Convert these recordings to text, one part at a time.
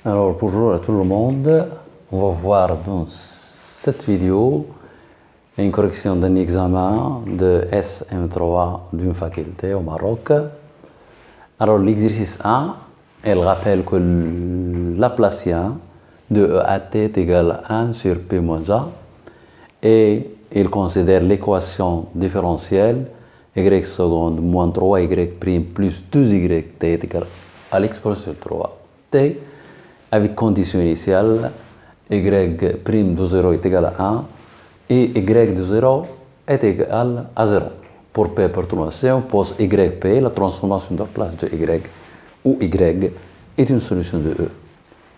Alors bonjour à tout le monde, on va voir dans cette vidéo une correction d'un examen de SM3 d'une faculté au Maroc. Alors l'exercice 1, elle rappelle que Laplacien de EAT est égal à 1 sur P moins A et il considère l'équation différentielle y seconde moins 3y prime plus 2y t est égal à l'exponentielle 3t avec condition initiale y prime de 0 est égal à 1 et y de 0 est égal à 0. Pour P perturbation, on pose yp, la transformation de la place de y, où y est une solution de E.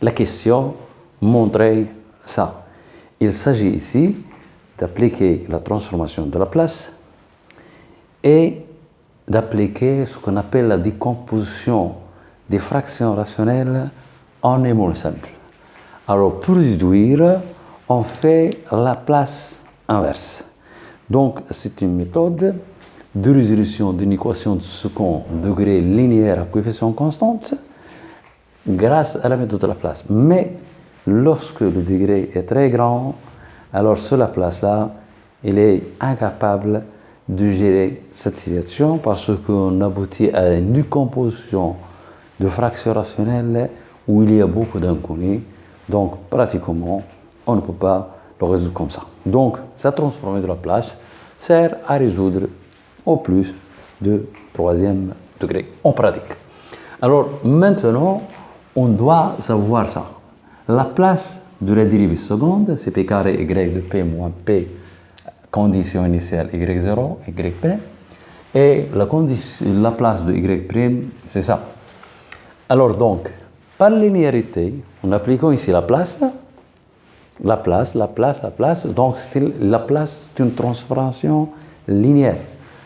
La question montrait ça. Il s'agit ici d'appliquer la transformation de la place et d'appliquer ce qu'on appelle la décomposition des fractions rationnelles en émol simple. Alors, pour déduire, on fait la place inverse. Donc, c'est une méthode de résolution d'une équation de second degré linéaire à coefficient constante grâce à la méthode de la place. Mais lorsque le degré est très grand, alors sur la place-là, il est incapable de gérer cette situation parce qu'on aboutit à une décomposition de fractions rationnelles où il y a beaucoup d'inconnus. Donc, pratiquement, on ne peut pas le résoudre comme ça. Donc, cette transformée de la place sert à résoudre au plus de troisième degré en pratique. Alors, maintenant, on doit savoir ça. La place de la dérivée seconde, c'est p carré y de p moins p, condition initiale y0, yp, et la place de y', c'est ça. Alors donc, par linéarité, en appliquant ici la place, donc la place est une transformation linéaire.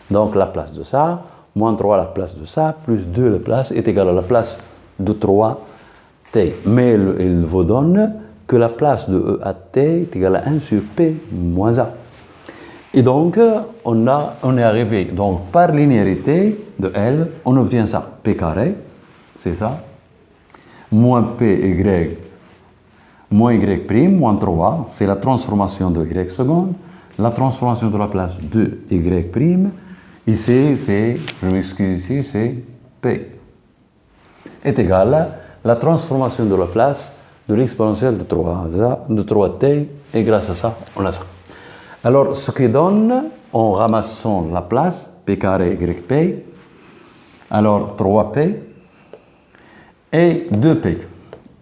Donc la place de ça, moins 3 la place de ça, plus 2 la place est égal à la place de 3t. Mais il vous donne que la place de EAT est égale à 1 sur P moins A. Et donc, on est arrivé, donc par linéarité de L, on obtient ça. P carré, c'est ça, moins PY, moins Y prime, moins 3, c'est la transformation de Y seconde, la transformation de la place de Y prime, ici, je m'excuse ici, c'est P, est égal à la transformation de la place de l'exponentielle de 3t, et grâce à ça, on a ça. Alors, ce qui donne, en ramassant la place, p carré yp, alors 3p et 2p.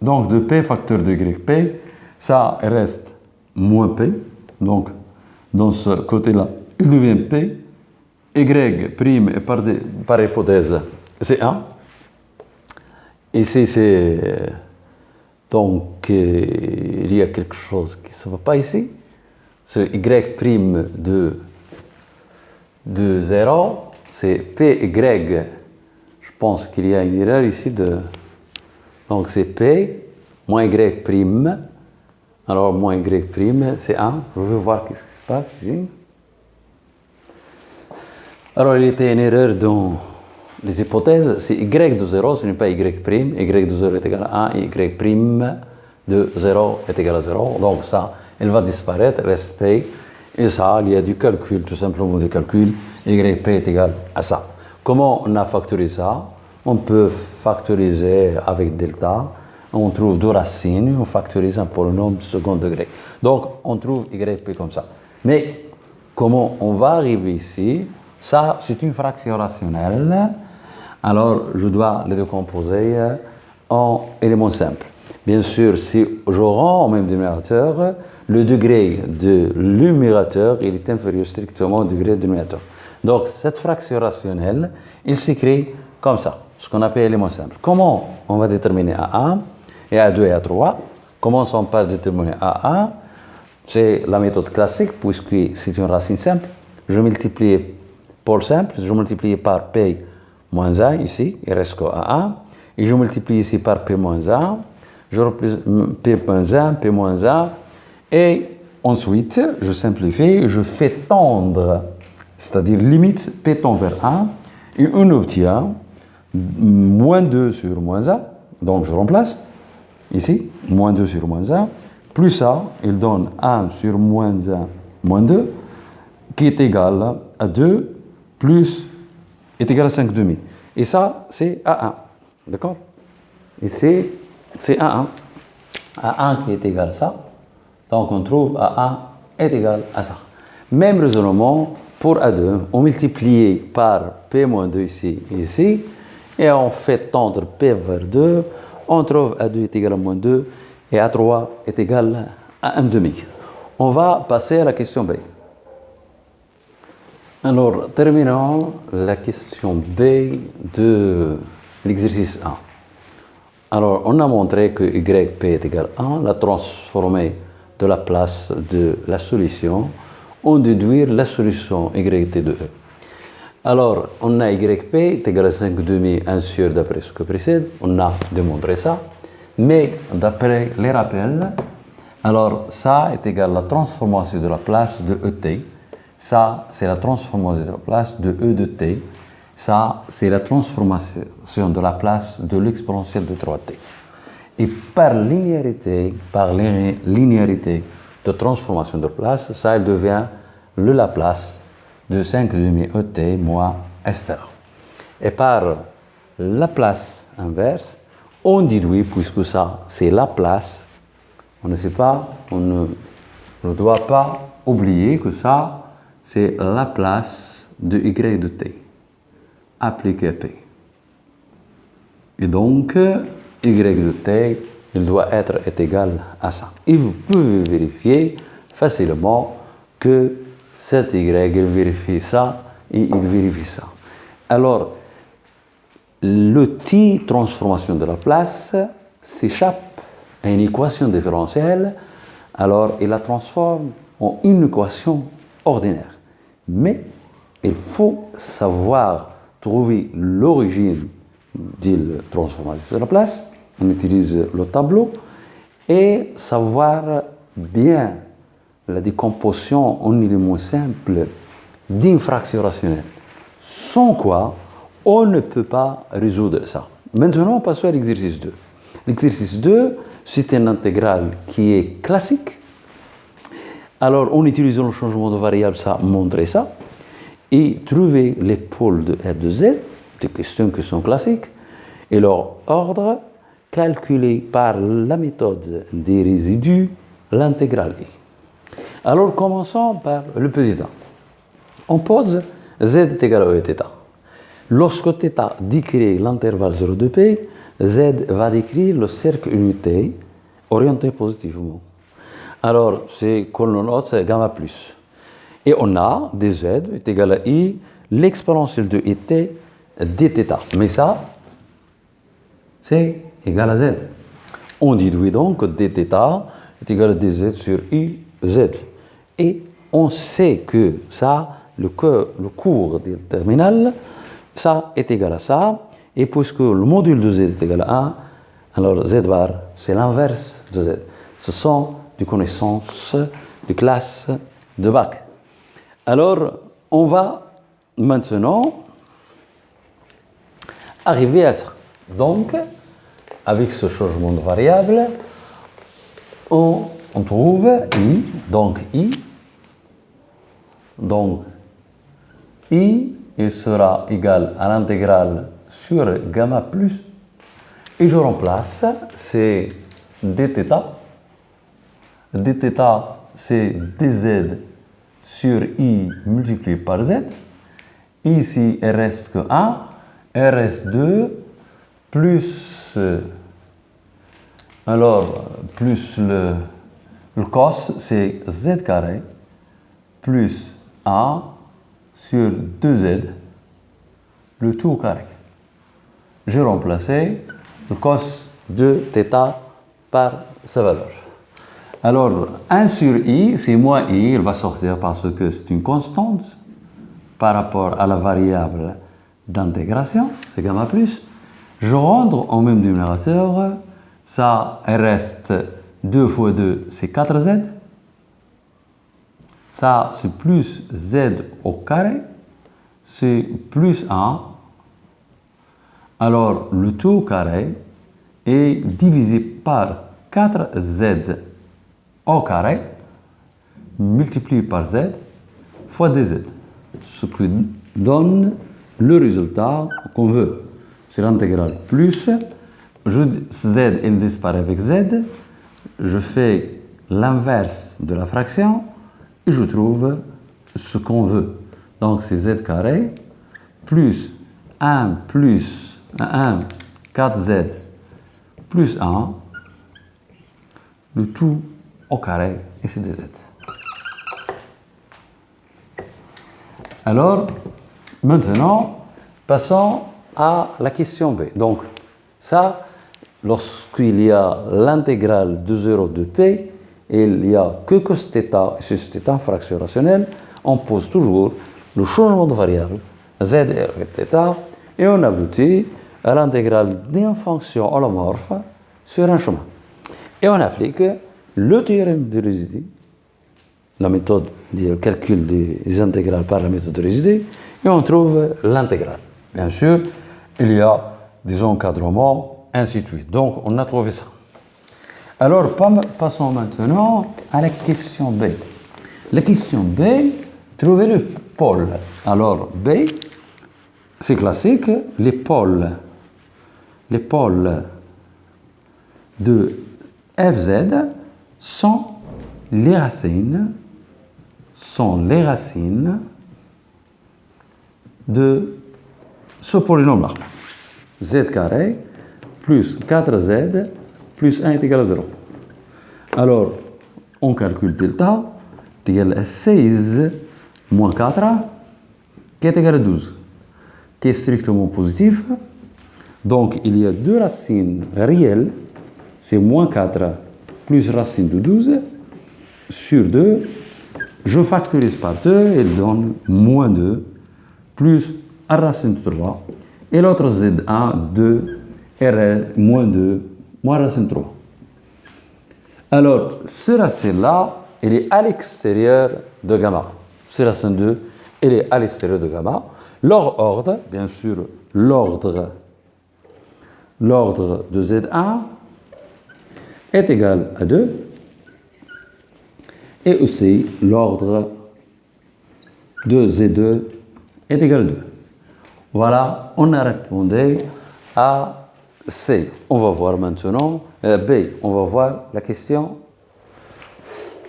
Donc, 2p facteur de yp, ça reste moins p. Donc, dans ce côté-là, il devient p. Y prime, par hypothèse, c'est 1. Ici, c'est... Donc, il y a quelque chose qui ne se va pas ici. Ce y prime de 0, c'est py, je pense qu'il y a une erreur ici donc c'est p moins y prime, alors moins y prime, c'est 1, je veux voir ce qui se passe ici. Alors il était une erreur dans les hypothèses, c'est y de 0, ce n'est pas y prime, y de 0 est égal à 1, y prime de 0 est égal à 0, donc ça, elle va disparaître, reste P, et ça, il y a du calcul, tout simplement du calcul, YP est égal à ça. Comment on a factorisé ça? On peut factoriser avec delta, on trouve deux racines, on factorise un polynôme de second degré. Donc, on trouve YP comme ça. Mais, comment on va arriver ici? Ça, c'est une fraction rationnelle, alors je dois le décomposer en éléments simples. Bien sûr, si je rends au même numérateur, le degré de numérateur, il est inférieur strictement au degré du numérateur. Donc, cette fraction rationnelle, il s'écrit comme ça, ce qu'on appelle élément simple. Comment on va déterminer A1 et A2 et A3? Commençons par déterminer A1. C'est la méthode classique, puisque c'est une racine simple. Je multiplie pôle simple, je multiplie par P moins 1 ici, il reste que A1. Et je multiplie ici par P moins 1. Je replace P moins 1, P moins 1, et ensuite, je simplifie, je fais tendre, c'est-à-dire limite P tend vers 1, et on obtient moins 2 sur moins 1, donc je remplace, ici, moins 2 sur moins 1, plus ça, il donne 1 sur moins 1, moins 2, qui est égal à 2 plus est égal à 5 demi. Et ça, c'est A1. D'accord? Et c'est A1. A1 qui est égal à ça. Donc on trouve A1 est égal à ça. Même raisonnement pour A2. On multiplie par P-2 ici et ici. Et on fait tendre P vers 2. On trouve A2 est égal à moins 2. Et A3 est égal à 1 demi. On va passer à la question B. Alors, terminons la question B de l'exercice 1. Alors, on a montré que YP est égal à 1, la transformée de la place de la solution, on déduire la solution YT de E. Alors, on a YP est égal à 5 demi, 1 sur d'après ce que précède, on a démontré ça, mais d'après les rappels, alors ça est égal à la transformation de la place de ET. Ça, c'est la transformation de la place de E de t. Ça, c'est la transformation de la place de l'exponentielle de 3t. Et par linéarité de transformation de place, ça, elle devient le Laplace de 5 demi ET moins etc. Et par Laplace inverse, on déduit, puisque ça, c'est Laplace, on ne sait pas, on ne doit pas oublier que ça, c'est Laplace de y de t appliqué à p. Et donc, y de t, il doit être égal à ça. Et vous pouvez vérifier facilement que cet y, il vérifie ça et il vérifie ça. Alors, l'outil transformation de la place s'échappe à une équation différentielle, alors il la transforme en une équation ordinaire. Mais il faut savoir trouver l'origine de la transformation de la place. On utilise le tableau et savoir bien la décomposition en éléments simples d'une fraction rationnelle. Sans quoi, on ne peut pas résoudre ça. Maintenant, passons à l'exercice 2. L'exercice 2, c'est une intégrale qui est classique. Alors, en utilisant le changement de variable, ça montrer ça. Et trouver les pôles de f de z, des questions qui sont classiques, et leur ordre calculé par la méthode des résidus, l'intégrale i. Alors, commençons par le président. On pose z est égal à e θ. Lorsque θ décrit l'intervalle 0 de p, z va décrire le cercle unité orienté positivement. Alors, c'est colonne haute, c'est gamma plus. Et on a dz est égal à i, l'exponentielle de it dθ. Mais ça, c'est égal à z. On déduit donc que dθ est égal à dz sur i z. Et on sait que ça, le cours du terminal, ça est égal à ça. Et puisque le module de z est égal à 1, alors z bar, c'est l'inverse de z. Ce sont des connaissances de classe de bac. Alors, on va maintenant arriver à ça. Donc, avec ce changement de variable, on trouve i. Donc, i, il sera égal à l'intégrale sur gamma plus. Et je remplace, c'est dθ. dθ, c'est dz sur i multiplié par z. Ici, il reste que 1, il reste 2, plus, plus le cos, c'est z carré, plus 1 sur 2z, le tout au carré. J'ai remplacé le cos de θ par sa valeur. Alors, 1 sur i, c'est moins i, il va sortir parce que c'est une constante par rapport à la variable d'intégration, c'est gamma plus. Je rentre en même numérateur, ça reste 2 fois 2, c'est 4z. Ça, c'est plus z au carré, c'est plus 1. Alors, le tout au carré, est divisé par 4z au carré multiplié par z fois dz, ce qui donne le résultat qu'on veut. C'est l'intégrale plus, z elle disparaît avec z, je fais l'inverse de la fraction et je trouve ce qu'on veut. Donc c'est z carré plus 1 plus 1, 4z plus 1, le tout au carré et c'est dz. Alors, maintenant, passons à la question B. Donc, ça, lorsqu'il y a l'intégrale de 0 de P, et il n'y a que cos θ, et c'est un fraction rationnelle, on pose toujours le changement de variable, z et θ, et on aboutit à l'intégrale d'une fonction holomorphe sur un chemin. Et on applique le théorème de Résidus, la méthode du calcul des intégrales par la méthode de Résidus, et on trouve l'intégrale. Bien sûr, il y a des encadrements, ainsi de suite. Donc, on a trouvé ça. Alors, passons maintenant à la question B. La question B, trouver le pôle. Alors, B, c'est classique, les pôles de fz sont les racines de ce polynôme-là. Z carré plus 4z plus 1 est égal à 0. Alors, on calcule delta, est égal à 16 moins 4, qui est égal à 12, qui est strictement positif. Donc, il y a deux racines réelles, c'est moins 4 plus racine de 12 sur 2. Je factorise par 2, il donne moins 2 plus a racine de 3. Et l'autre Z1, 2, RL, moins 2, moins racine de 3. Alors, ce racine-là, il est à l'extérieur de gamma. Ce racine 2, il est à l'extérieur de gamma. Leur ordre, bien sûr, l'ordre de Z1 est égal à 2. Et aussi, l'ordre de Z2 est égal à 2. Voilà, on a répondu à C. On va voir maintenant B. On va voir la question.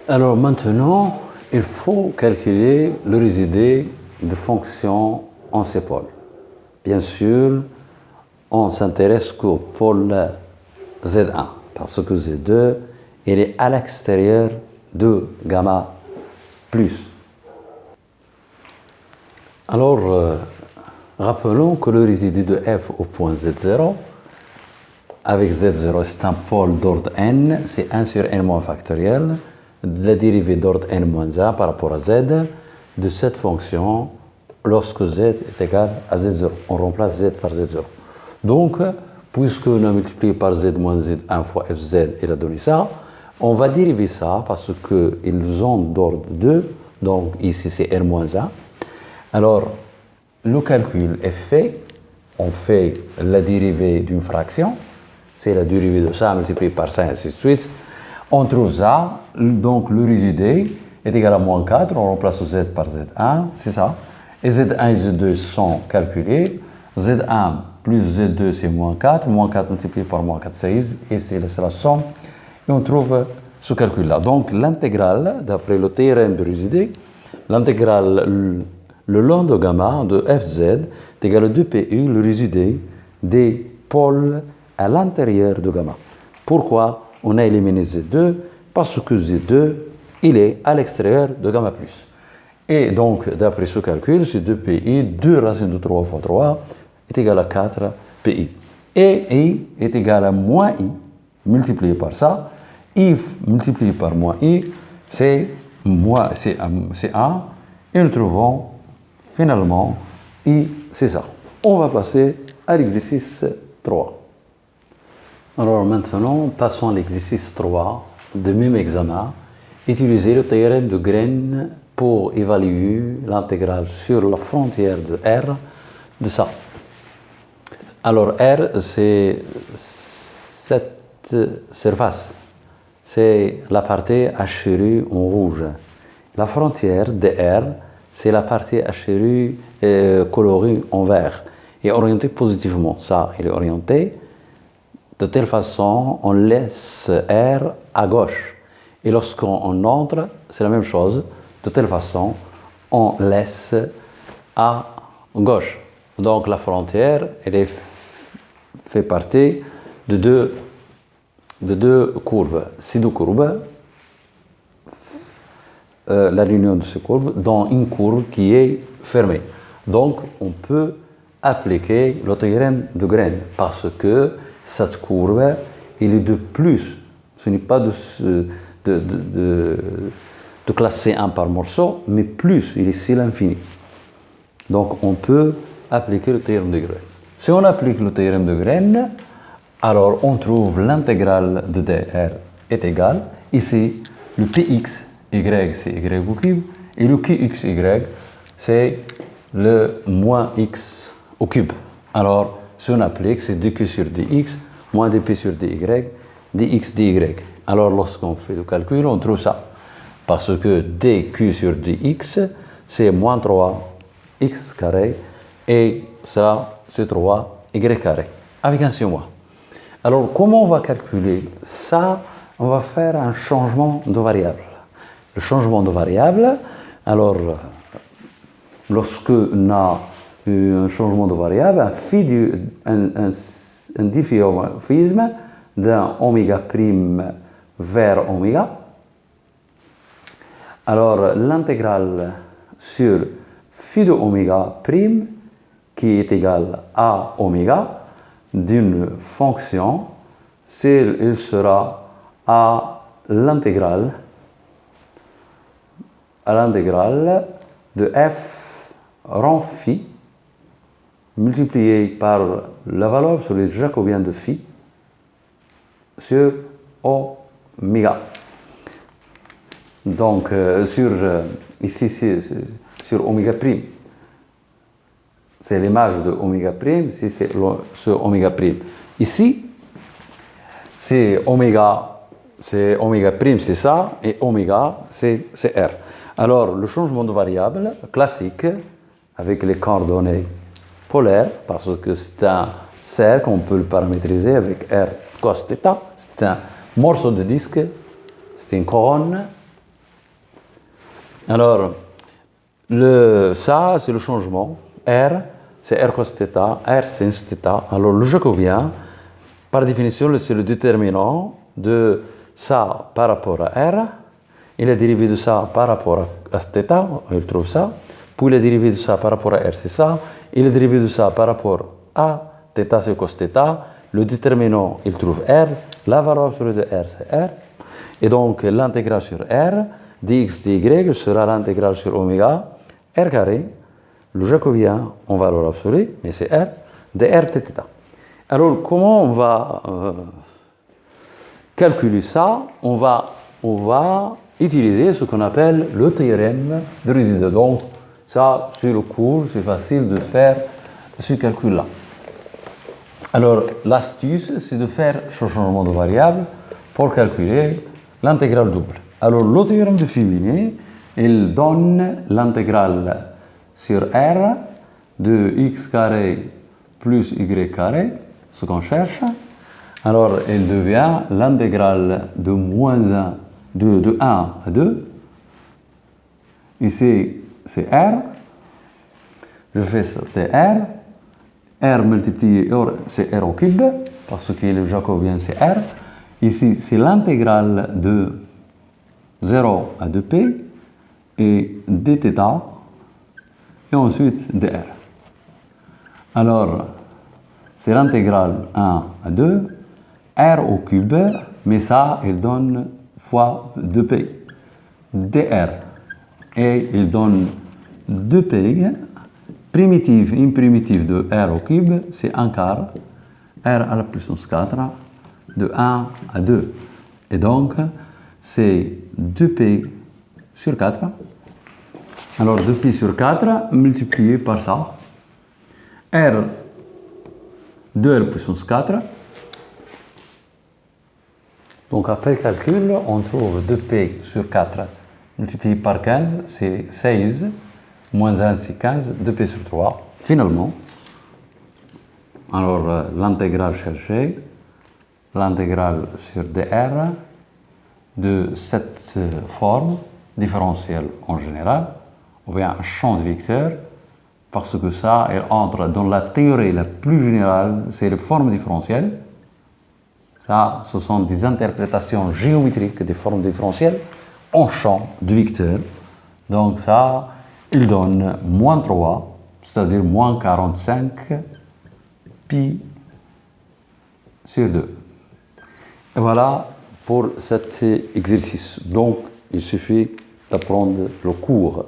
Alors maintenant, il faut calculer le résidé de fonctions en ces pôles. Bien sûr, on s'intéresse qu'au pôle Z1 parce que Z2, il est à l'extérieur de gamma plus. Alors, rappelons que le résidu de f au point z0, avec z0, c'est un pôle d'ordre n, c'est 1 sur n moins factoriel, la dérivée d'ordre n moins 1 par rapport à z de cette fonction lorsque z est égal à z0. On remplace z par z0. Donc, puisque on a multiplié par z moins z1 fois fz, il a donné ça, on va dériver ça parce qu'ils ont d'ordre 2, donc ici c'est n moins 1. Alors, le calcul est fait, on fait la dérivée d'une fraction, c'est la dérivée de ça multiplié par ça, et ainsi de suite. On trouve ça, donc le résidé est égal à moins 4, on remplace z par z1, c'est ça. Et z1 et z2 sont calculés, z1 plus z2 c'est moins 4 multiplié par moins 4, 16, et c'est la somme. Et on trouve ce calcul-là. Donc l'intégrale, d'après le théorème de résidé, l'intégrale le long de gamma de fz est égal à 2pi, le résidé des pôles à l'intérieur de gamma. Pourquoi on a éliminé z2? Parce que z2, il est à l'extérieur de gamma plus. Et donc, d'après ce calcul, c'est 2pi, 2 racine de 3 fois 3 est égal à 4pi. Et i est égal à moins i, multiplié par ça. I multiplié par moins i, c'est 1. Et nous trouvons finalement i, c'est ça. On va passer à l'exercice 3. Alors maintenant, passons à l'exercice 3 de même examen. Utiliser le théorème de Green pour évaluer l'intégrale sur la frontière de R de ça. Alors R, c'est cette surface. C'est la partie hachurée en rouge. La frontière de R, c'est la partie hachurée colorée en vert et orientée positivement. Ça, il est orienté de telle façon, on laisse R à gauche. Et lorsqu'on entre, c'est la même chose. De telle façon, on laisse à gauche. Donc la frontière, elle fait partie de deux courbes. Ces deux courbes, la réunion de ces courbes, dans une courbe qui est fermée. Donc on peut appliquer le théorème de Green parce que cette courbe, elle est de plus. Ce n'est pas de classer un par morceau, mais plus, il est ici l'infini. Donc on peut appliquer le théorème de Green. Si on applique le théorème de Green, alors on trouve l'intégrale de dr est égale, ici, le px, y, c'est y au cube, et le qxy, c'est le moins x au cube. Alors, si on applique, c'est dq sur dx, moins dp sur dy, dx, dy. Alors, lorsqu'on fait le calcul, on trouve ça. Parce que dq sur dx, c'est moins 3x carré, et ça, c'est 3y carré, avec un moins. Alors, comment on va calculer ça? On va faire un changement de variable. Le changement de variable, alors, lorsqu'on a un changement de variable, un difféomorphisme d'un oméga prime vers oméga, alors l'intégrale sur phi de oméga prime, qui est égale à oméga, d'une fonction, il sera à l'intégrale de f rond phi multiplié par la valeur sur les jacobiens de phi sur oméga. Donc, ici, c'est sur oméga prime. C'est l'image de oméga prime, ici c'est sur oméga prime. Ici, c'est oméga prime, c'est ça, et oméga, c'est R. Alors, le changement de variable classique, avec les coordonnées polaires, parce que c'est un cercle, on peut le paramétriser avec R cos θ, c'est un morceau de disque, c'est une couronne. Alors, ça, c'est le changement. R, c'est R cos θ, R sin θ. Alors, le jacobien, par définition, c'est le déterminant de ça par rapport à R, et la dérivée de ça par rapport à θ, il trouve ça, puis la dérivée de ça par rapport à R, c'est ça, et la dérivée de ça par rapport à θ, c'est cos θ, le déterminant, il trouve R, la variable sur le de R, c'est R, et donc l'intégrale sur R, dx dy sera l'intégrale sur oméga, R carré, le jacobien en valeur absolue, mais c'est R, de R θ. Alors, comment on va calculer ça? On va utiliser ce qu'on appelle le théorème de résidus. Donc, ça, sur le cours, c'est facile de faire ce calcul-là. Alors, l'astuce, c'est de faire ce changement de variable pour calculer l'intégrale double. Alors, le théorème de Fibini, il donne l'intégrale sur R de x carré plus y carré, ce qu'on cherche. Alors, il devient l'intégrale de moins 1, de 1 à 2. Ici, c'est R. Je fais sortir R. R multiplié, c'est R au cube, parce que le jacobien, c'est R. Ici, c'est l'intégrale de 0 à 2p et dθ, et ensuite dr. Alors, c'est l'intégrale 1 à 2, R au cube, mais ça, il donne fois 2p, dr. Et il donne 2p, une primitive de R au cube, c'est 1 quart, R à la puissance 4, de 1 à 2. Et donc, c'est 2p sur 4. Alors, 2p sur 4 multiplié par ça. R 2 à la puissance 4 Donc après calcul, on trouve 2p sur 4 multiplié par 15, c'est 16, moins 1 c'est 15, 2p sur 3. Finalement, alors l'intégrale cherchée, l'intégrale sur dr de cette forme différentielle en général, ou bien un champ de vecteurs, parce que ça, elle entre dans la théorie la plus générale, c'est les formes différentielles. Ça, ce sont des interprétations géométriques des formes différentielles en champ de vecteurs. Donc ça, il donne moins 3, c'est-à-dire moins 45 pi sur 2. Et voilà pour cet exercice. Donc, il suffit d'apprendre le cours.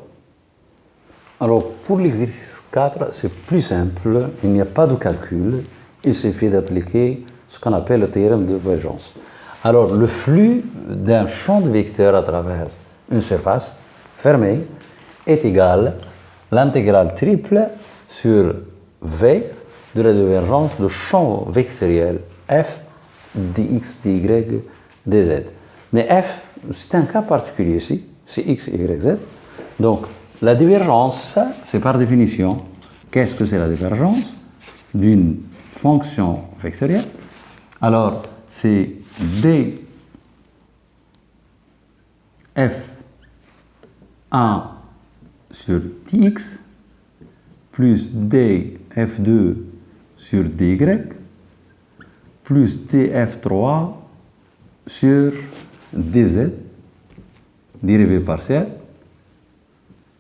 Alors, pour l'exercice 4, c'est plus simple, il n'y a pas de calcul, il suffit d'appliquer ce qu'on appelle le théorème de divergence. Alors, le flux d'un champ de vecteurs à travers une surface fermée est égal à l'intégrale triple sur V de la divergence de champ vectoriel f dx, dy, dz. Mais f, c'est un cas particulier ici, c'est x, y, z. Donc, la divergence, c'est par définition, qu'est-ce que c'est la divergence d'une fonction vectorielle? Alors, c'est d f1 sur dx plus d f2 sur dy plus df3 sur dz, dérivée partielle,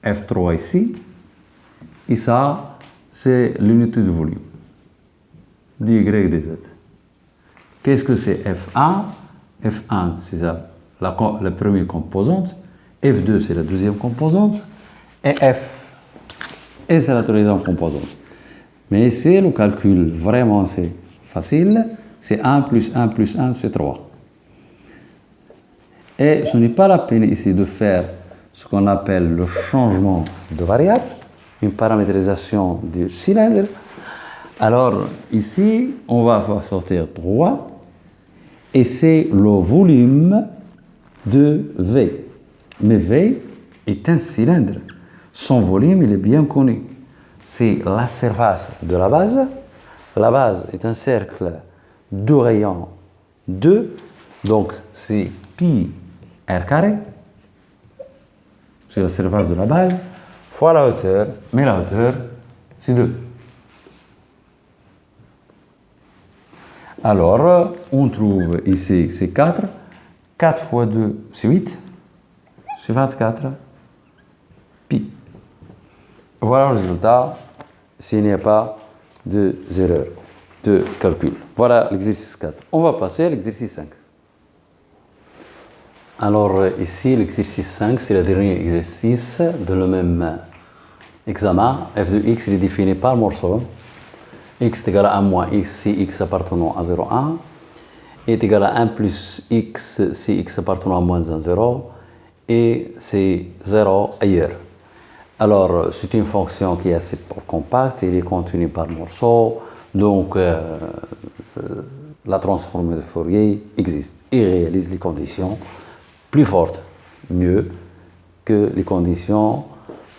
f3 ici, et ça, c'est l'unité de volume, dy dz. Qu'est-ce que c'est f1? F1, c'est la première composante, f2, c'est la deuxième composante, et et c'est la troisième composante. Mais ici, le calcul, vraiment, c'est facile, c'est 1 plus 1 plus 1, c'est 3. Et ce n'est pas la peine ici de faire ce qu'on appelle le changement de variable, une paramétrisation du cylindre. Alors, ici, on va sortir 3, et c'est le volume de V. Mais V est un cylindre. Son volume, il est bien connu. C'est la surface de la base. La base est un cercle de rayon 2, donc c'est pi r carré, c'est la surface de la base, fois la hauteur, mais la hauteur, c'est 2. Alors, on trouve ici, c'est 4. 4 fois 2, c'est 8. C'est 24 pi. Voilà le résultat s'il n'y a pas d'erreur de calcul. Voilà l'exercice 4. On va passer à l'exercice 5. Alors ici, l'exercice 5, c'est le dernier exercice de le même examen. F de x, il est défini par morceau. X est égal à 1 moins x si x appartenant à 0, 1. Est égal à 1 plus x si x appartenant à moins 1, 0. Et c'est 0 ailleurs. Alors, c'est une fonction qui est assez compacte, il est contenu par morceau, donc la transformée de Fourier existe et réalise les conditions plus fortes, mieux que les conditions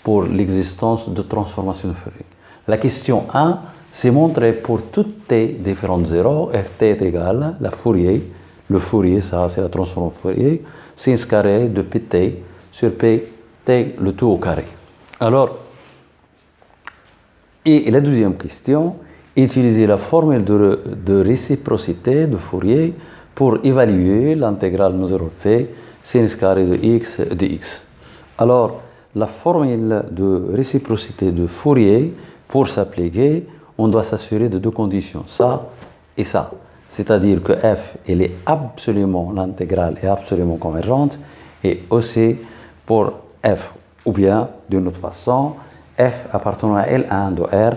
pour l'existence de transformation de Fourier. La question 1, c'est montrer pour toutes t différentes zéros, ft est égal à la Fourier, le Fourier, ça c'est la transformation de Fourier, sin carré de pt sur pt, le tout au carré. Alors, et la deuxième question, utiliser la formule de réciprocité de Fourier pour évaluer l'intégrale mesurée p sin carré de x dx. Alors, la formule de réciprocité de Fourier, pour s'appliquer, on doit s'assurer de deux conditions, ça et ça. C'est-à-dire que f, elle est absolument, l'intégrale est absolument convergente, et aussi pour f, ou bien, d'une autre façon, f appartenant à L1 de R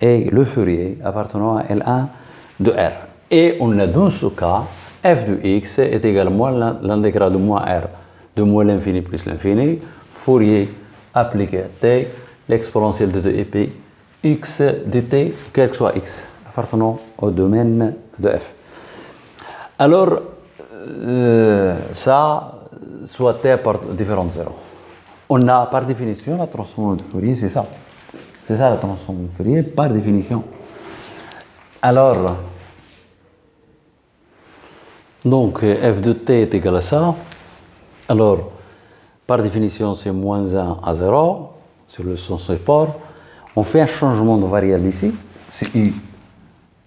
et le Fourier appartenant à L1 de R. Et on a dans ce cas, f de x est également l'intégrale de moins R de moins l'infini plus l'infini, Fourier appliqué à t, l'exponentielle de 2 ep x dt, quel que soit x, appartenant au domaine de f. Alors, ça, soit t par différents zéros. On a par définition la transformation de Fourier, c'est ça. C'est ça la transformation de Fourier par définition. Alors, donc f de t est égal à ça. Alors, par définition, c'est moins 1 à 0 sur le sens support. On fait un changement de variable ici. Si i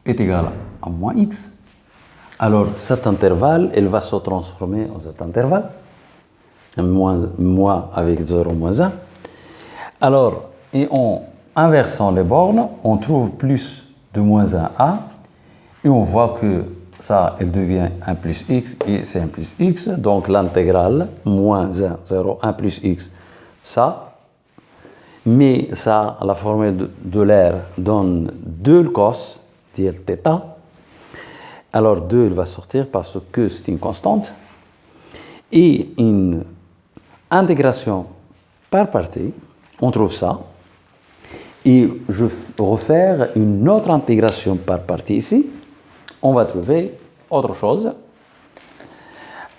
est égal à moins x. Alors, cet intervalle, il va se transformer en cet intervalle. Moins avec 0 moins 1. Alors, et en inversant les bornes, on trouve plus de moins 1 a. Et on voit que ça, il devient 1 plus x et c'est 1 plus x. Donc, l'intégrale, moins 1, 0, 1 plus x, ça. Mais ça, la formule de l'air donne 2 le cos, dire θ. Alors 2, il va sortir parce que c'est une constante. Et une intégration par partie, on trouve ça. Et je vais refaire une autre intégration par partie ici. On va trouver autre chose.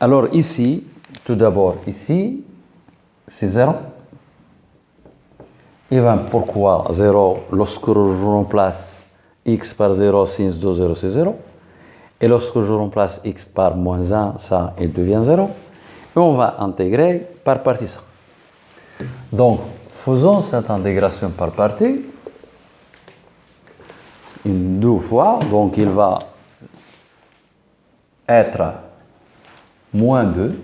Alors ici, tout d'abord, ici, c'est 0. Et bien, pourquoi 0? Lorsque je remplace x par 0, sinus de 0, c'est 0. Et lorsque je remplace x par moins 1, ça, il devient 0. Et on va intégrer par partie ça. Donc, faisons cette intégration par partie. Une deux fois. Donc, il va être moins 2.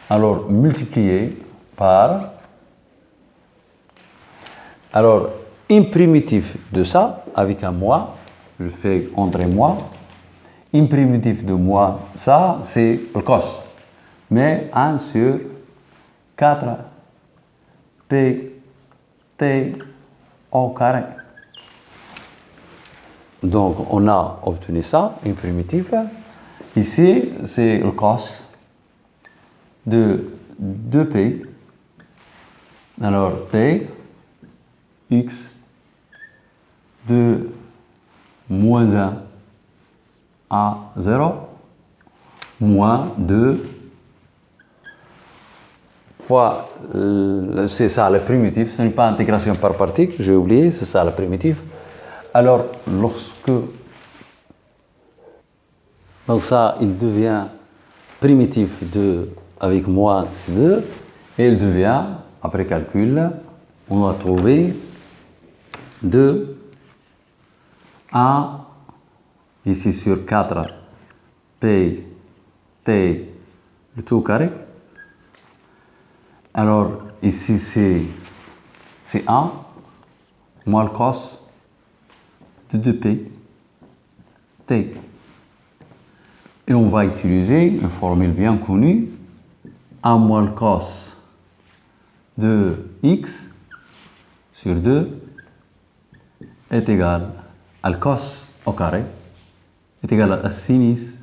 Alors, multiplié par... Alors, une primitive de ça, avec un moins, je fais entrer moins. Une primitive de moins, ça, c'est le cos. Mais 1 sur 4 p t au carré. Donc, on a obtenu ça, une primitive. Ici, c'est le cos de 2p. Alors, t, x de moins 1 à 0, moins 2 fois, c'est ça la primitive, ce n'est pas intégration par partie, j'ai oublié, c'est ça la primitive. Alors, lorsque, donc ça, il devient primitif de, avec moins c'est 2, et il devient, après calcul, on va trouver 2 à, ici sur 4, p, t, le tout au carré. Alors, ici c'est 1, moins le cos de 2p, t. Et on va utiliser une formule bien connue, 1 moins le cos de x sur 2 est égal à le cos au carré, est égal à sinus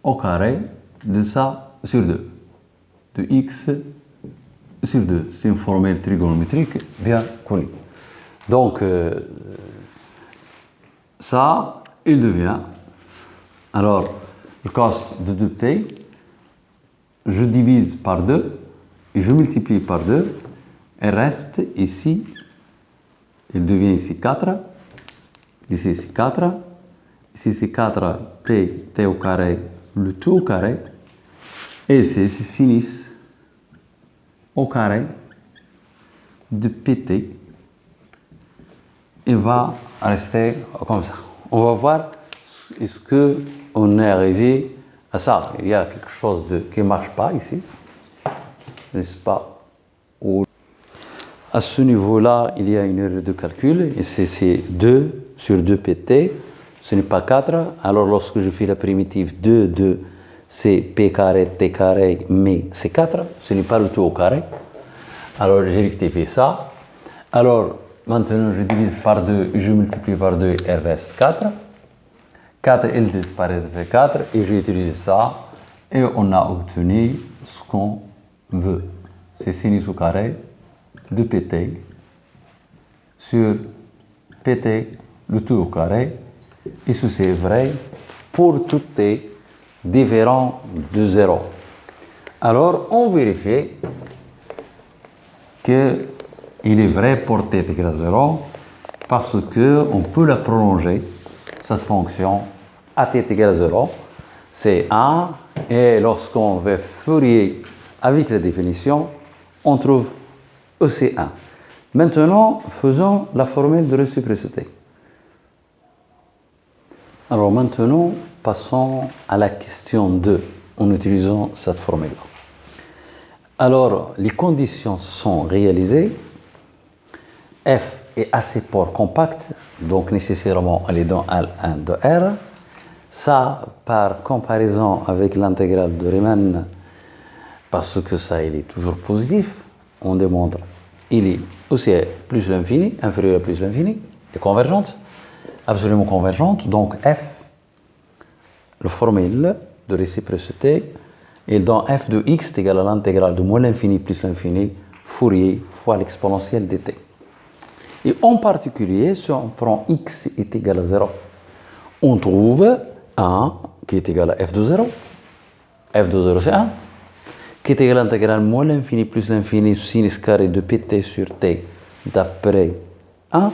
au carré de ça sur 2, de x sur 2. C'est une formule trigonométrique bien connue. Donc, ça, il devient, alors, le cos de 2t, je divise par 2 et je multiplie par 2, et reste ici, il devient ici 4, ici c'est 4, ici c'est 4, t au carré, le tout au carré, et ici c'est sinus au carré de pt, il va rester comme ça. On va voir est-ce qu'on est arrivé à ça. Il y a quelque chose qui ne marche pas ici, n'est-ce pas? À ce niveau-là, il y a une erreur de calcul, et c'est 2 sur 2 pt, ce n'est pas 4. Alors lorsque je fais la primitive 2, c'est p carré, t carré, mais c'est 4, ce n'est pas le tout au carré. Alors j'ai rectifié ça. Alors maintenant je divise par 2 et je multiplie par 2, il reste 4. 4, il disparaît, ça fait 4, et j'ai utilisé ça, et on a obtenu ce qu'on veut. C'est sinus au carré de pt sur pt, le tout au carré, et ceci est vrai pour tout t différent de 0. Alors, on vérifie qu'il est vrai pour t est égal à 0 parce qu'on peut la prolonger, cette fonction, à t est égal à 0. C'est 1 et lorsqu'on va Fourier avec la définition, on trouve EC1. Maintenant, faisons la formule de réciprocité. Alors maintenant, passons à la question 2 en utilisant cette formule-là. Alors, les conditions sont réalisées. F est assez port compact, donc nécessairement elle est dans L1 de R. Ça, par comparaison avec l'intégrale de Riemann, parce que ça, il est toujours positif, on demande, il est aussi plus l'infini, inférieur à plus l'infini, et convergente, absolument convergente. Donc F, la formule de réciprocité, et dans f de x est égal à l'intégrale de moins l'infini plus l'infini, Fourier fois l'exponentielle dt. Et en particulier, si on prend x est égal à 0, on trouve 1 qui est égal à f de 0. F de 0 c'est 1, qui est égal à l'intégrale moins l'infini plus l'infini sinus carré de pt sur t d'après 1.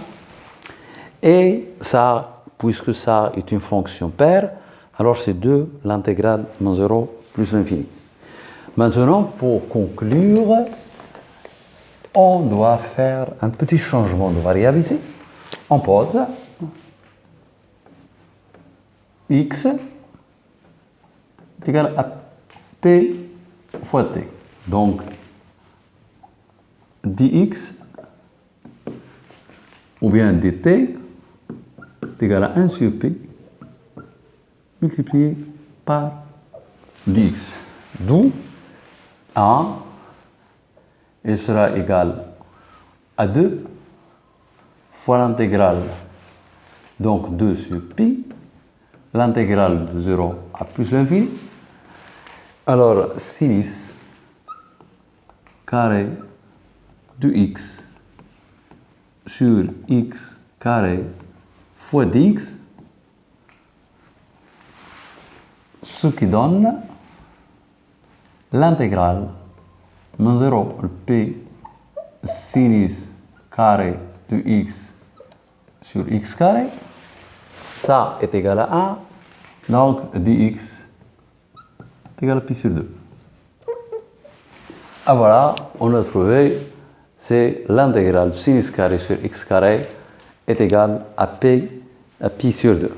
Et ça, puisque ça est une fonction paire, alors c'est 2 l'intégrale moins 0 plus l'infini. Maintenant, pour conclure, on doit faire un petit changement de variable ici. On pose x est égal à p fois t. Donc, dx ou bien dt est égal à 1 sur p multiplié par dx. D'où 1, il sera égal à 2 fois l'intégrale, donc 2 sur pi, l'intégrale de 0 à plus l'infini. Alors, sinus carré de x sur x carré fois dx, ce qui donne l'intégrale moins 0 p sinus carré de x sur x carré, ça est égal à 1, donc dx est égal à pi sur 2. Ah voilà, on a trouvé, c'est l'intégrale sinus carré sur x carré est égal à pi sur 2.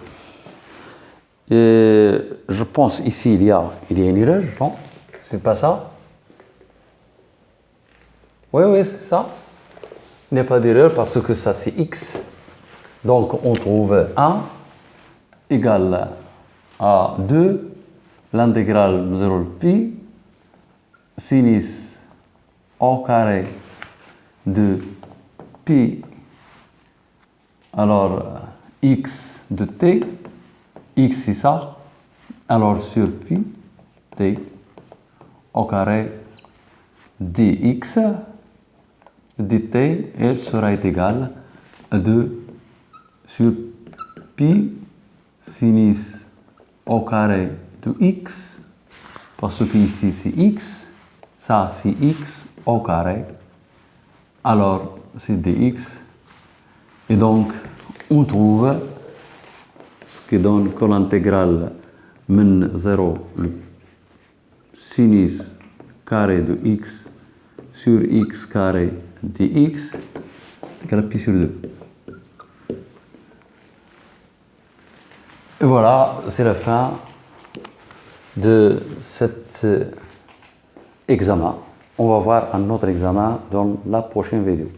Et je pense ici il y a une erreur, non? C'est pas ça? Oui, c'est ça. Il n'y a pas d'erreur parce que ça c'est x. Donc on trouve 1 égale à 2 l'intégrale de 0 pi sinus au carré de pi, alors x de t, x c'est ça, alors sur pi t au carré dx dt, elle sera égale à 2 sur pi sinus au carré de x, parce que ici c'est x, ça c'est x au carré, alors c'est dx, et donc on trouve ce qui donne que l'intégrale min 0 le sinus carré de x sur x carré dx est égal à pi sur 2. Et voilà, c'est la fin de cet examen. On va voir un autre examen dans la prochaine vidéo.